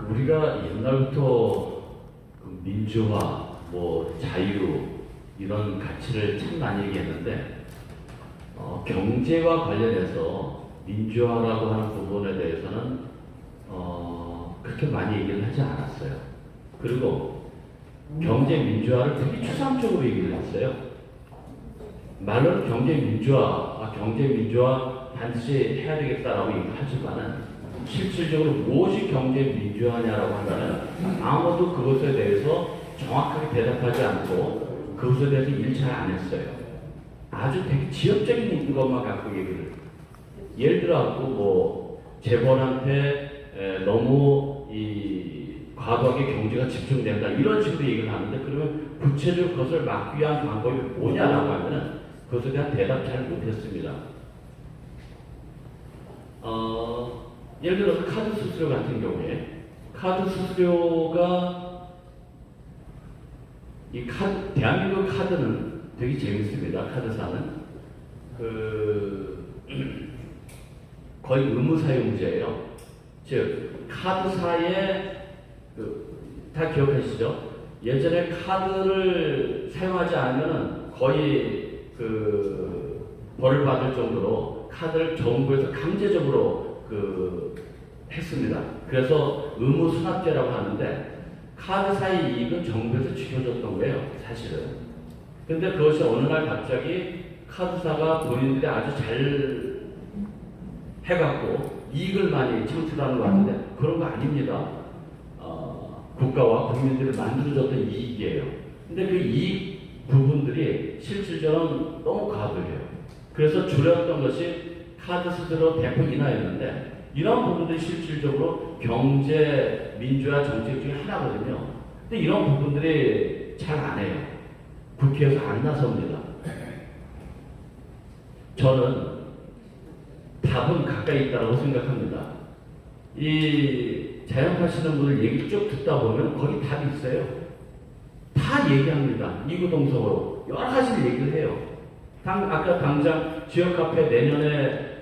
우리가 옛날부터 민주화, 자유 이런 가치를 참 많이 얘기했는데 경제와 관련해서 민주화라고 하는 부분에 대해서는 그렇게 많이 얘기를 하지 않았어요. 그리고 경제 민주화를 되게 추상적으로 얘기를 했어요. 말로는 경제 민주화 반드시 해야 되겠다라고 얘기를 하지만은 실질적으로 무엇이 경제 민주화냐라고 하면은 아무도 그것에 대해서 정확하게 대답하지 않고 그것에 대해서 일 잘 안 했어요. 아주 되게 지역적인 것만 갖고 얘기를. 예를 들어 재벌한테 너무 과도하게 경제가 집중된다 이런 식으로 얘기를 하는데, 그러면 구체적으로 그것을 막기 위한 방법이 뭐냐라고 하면은 그것에 대한 대답 잘 못했습니다. 예를 들어서 카드 수수료 같은 경우에 카드 수수료가 대한민국 카드는 되게 재밌습니다. 카드사는 거의 의무 사용제예요. 즉 카드사에 다 기억하시죠? 예전에 카드를 사용하지 않으면 거의 벌을 받을 정도로 카드를 정부에서 강제적으로 했습니다. 그래서 의무 수납제라고 하는데 카드사의 이익은 정부에서 지켜줬던 거예요, 사실은. 근데 그것이 어느 날 갑자기 카드사가 본인들이 아주 잘 해갖고 이익을 많이 창출하는 것 같은데 그런 거 아닙니다. 국가와 국민들을 만들어줬던 이익이에요. 근데 그 이익 부분들이 실질적으로 너무 과도해요. 그래서 줄였던 것이 카드 수수료 대폭 인하였는데 이런 부분들이 실질적으로 경제 민주화 정책 중에 하나거든요. 근데 이런 부분들이 잘 안 해요. 국회에서 안 나섭니다. 저는 답은 가까이 있다고 생각합니다. 이 자영하시는 분들 얘기 쭉 듣다 보면 거기 답이 있어요. 다 얘기합니다. 이구동성으로 여러 가지를 얘기를 해요. 아까 당장 지역 카페 내년에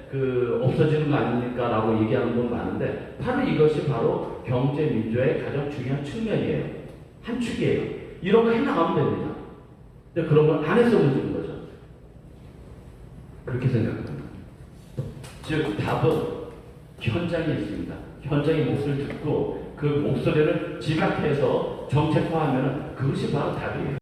없어지는 거 아닙니까? 라고 얘기하는 분 많은데 바로 이것이 바로 경제 민주화의 가장 중요한 측면이에요. 한 축이에요. 이런 거 해나가면 됩니다. 근데 그런 걸 안 해서 문제인 거죠. 그렇게 생각합니다. 즉 답은 현장에 있습니다. 현장의 목소리를 듣고 그 목소리를 지각해서 정책화하면 그것이 바로 답이에요.